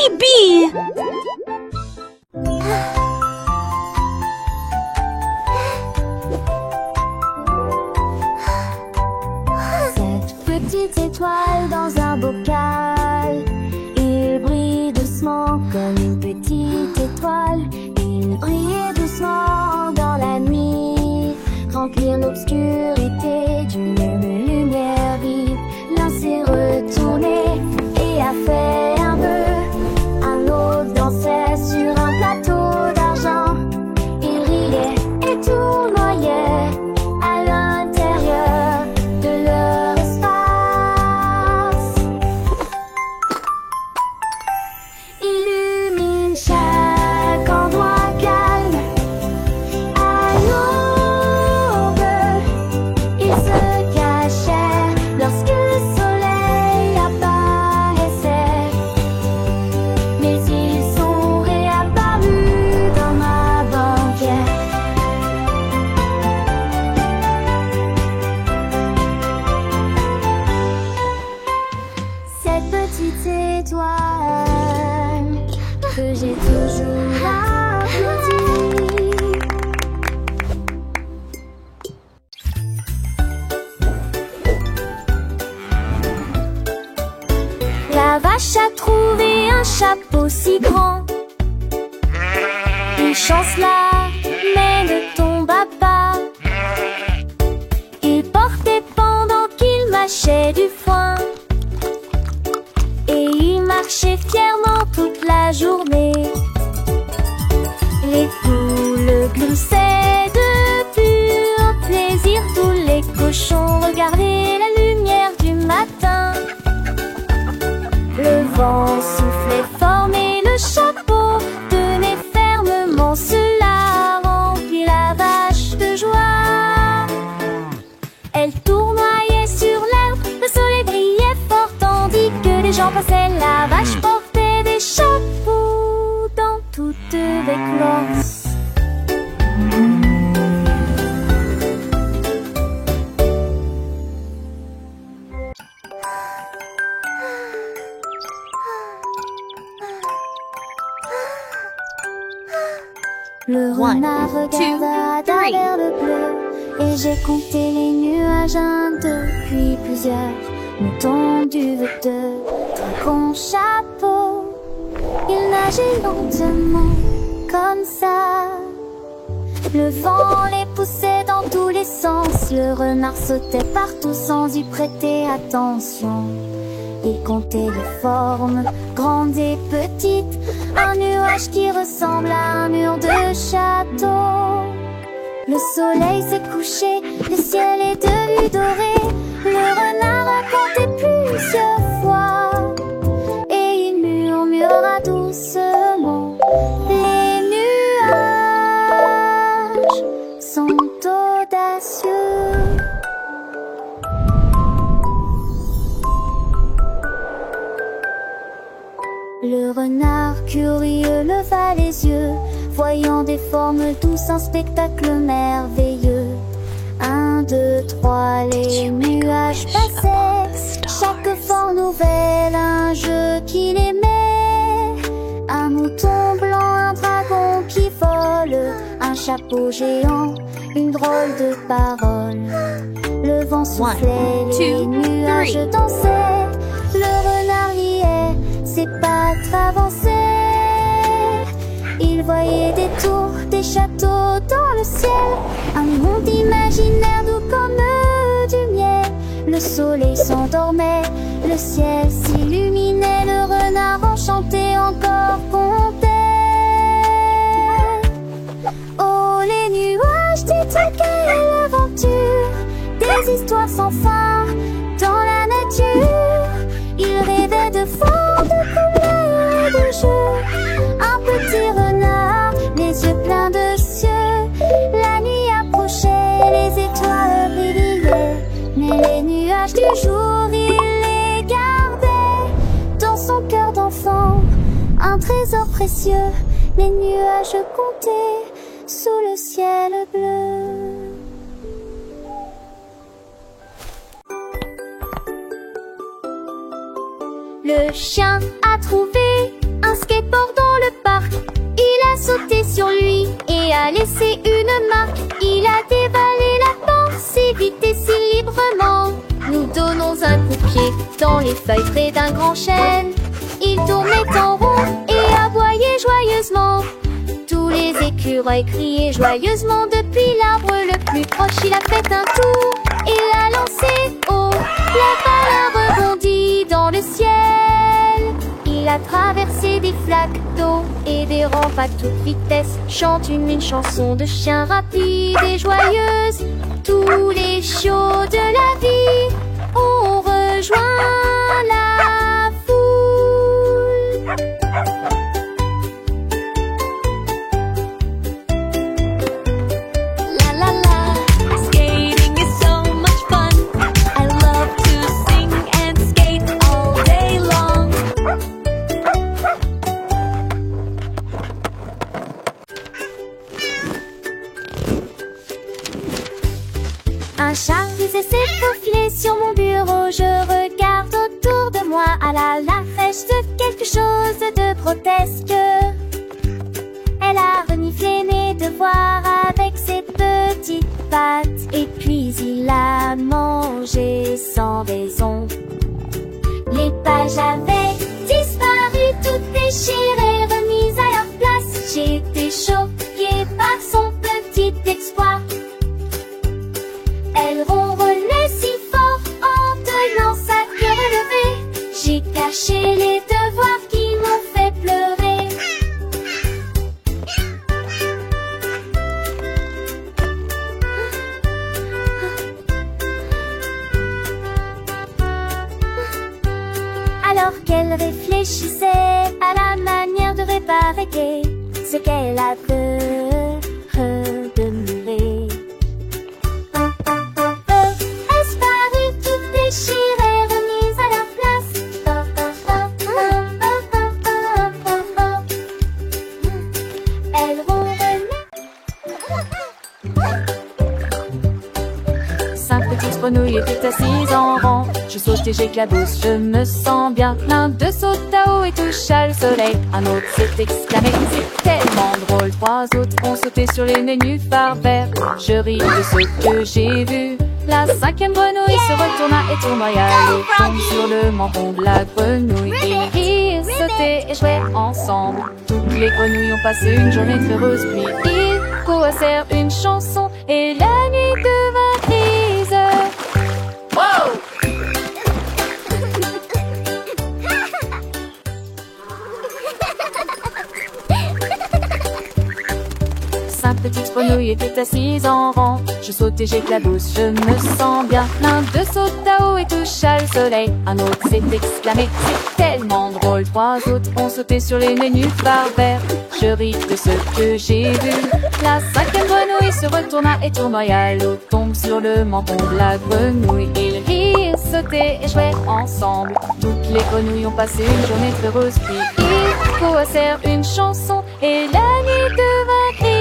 Bibi! Cette petite étoile dans un bocal, il brille doucement comme une petite étoile. Il brille doucement dans la nuit, remplir l'obscurité d'une lumière vive. L'un s'est retourné et a fait un vœu. Un autre dansait sur un plateau d'argent. Il riait et tournoyait à l'intérieur de leur espace. Illumine chaque endroit calme. À l'aube, ils se cachaient lorsque le soleil apparaissait. Mais ils sont réapparus dans ma banquette. Cette petite étoile que j'ai toujours applaudie. La vache a trouvé un chapeau si grand. Une chance là, mais ne tombe pas. Il portait pendant qu'il mâchait du foin. Et il marchait fièrement toute la journée. Les poules gloussaient de pur plaisir. Tous les cochons regardaient la lumière du matin. Le vent soufflait fort mais le chapeau tenait fermement. Cela remplit la vache de joie. Elle tournoyait sur l'herbe, le soleil brillait fort tandis que les gens passaient. La vache portait des chapeaux dans toute éclose. Le renard regarda à travers le bleu, et j'ai compté les nuages depuis plusieurs. Mouton duveteux, dragon chapeau, il nageait lentement comme ça. Le vent les poussait dans tous les sens. Le renard sautait partout sans y prêter attention. Il comptait les formes, grandes et petites. Un nuage qui ressemble à un mur de château. Le soleil s'est couché, le ciel est devenu doré. Le renard a compté plusieurs fois et il murmura doucement: les nuages sont audacieux. Le renard curieux leva les yeux, voyant des formes douces, un spectacle merveilleux. 1, 2, 3, les nuages passaient, chaque forme nouvelle, un jeu qu'il aimait. Un mouton blanc, un dragon qui vole, un chapeau géant, une drôle de parole. Le vent soufflait, les nuages dansaient, le renard riait, ses pattes avançaient. Il voyait des tours, des châteaux dans le ciel, un monde imaginaire doux comme du miel. Le soleil s'endormait, le ciel s'illuminait, le renard enchanté encore comptait. Oh les nuages, dites quelle aventure, des histoires sans fin dans la nature. Il rêvait de formes, de couleurs et de jeux. Un petit renard, les yeux pleins de cieux. La nuit approchait, les étoiles brillaient, mais les nuages du jour, il les gardait dans son cœur d'enfant. Un trésor précieux, les nuages comptaient sous le ciel bleu. Le chien a trouvé un skateboard dans le parc. Il a sauté sur lui et a laissé une marque. Il a dévalé la pente si vite et si librement. Nous donnons un coup de pied dans les feuilles près d'un grand chêne. Il tournait en rond et aboyait joyeusement. Tous les écureuils criaient joyeusement. Depuis l'arbre le plus proche, il a fait un tour et l'a lancé haut. La balle a rebondi dans le ciel. Il a traversé des flaques d'eau et des rampes à toute vitesse. Chante une chanson de chien rapide et joyeuse. Tous les chiots de la vie ont rejoint la foule. La la la, skating is so much fun. I love to sing and skate all day long. Un chat s'est faufilé sur mon bureau. Je regarde autour de moi à la fraîche de quelque chose de grotesque. Elle a reniflé mes devoirs avec ses petites pattes. Et puis il a mangé sans raison. Les pages avaient disparu, toutes déchirées, remises à leur place. J'étais choquée par son petit exploit. Elle ronronnait si fort en tenant sa queue relevée. J'ai caché les devoirs qui m'ont fait pleurer. Alors qu'elle réfléchissait à la manière de réparer ce qu'elle avait redemuré. Déchirées, remises à leur place. Elle ronronnait. 5 petites grenouilles étaient assises en rang. Je saute et j'éclabousse, je me sens bien. L'un d'eux saute à haut et touche le soleil. Un autre s'est exclamé, c'est tellement drôle. 3 autres ont sauté sur les nénuphars verts. Je ris de ce que j'ai vu. La 5e grenouille se retourna et tournoya l'eau tombe sur le menton de la grenouille. Ils rirent, sautaient et jouaient ensemble. Toutes les grenouilles ont passé une journée très heureuse. Puis ils coassèrent une chanson et la nuit devint grise. Wow! 5 petites grenouilles étaient assises en rang. Je saute et j'éclabousse, je me sens bien. L'un d'eux saute à haut et touche le soleil. Un autre s'est exclamé, c'est tellement drôle. 3 autres ont sauté sur les nénuphars verts. Je ris de ce que j'ai vu. La 5e grenouille se retourna et tournoya. L'eau tombe sur le menton de la grenouille. Ils rirent, sautaient et jouaient ensemble. Toutes les grenouilles ont passé une journée très heureuse. Puis ils coassèrent une chanson et la nuit devint grise.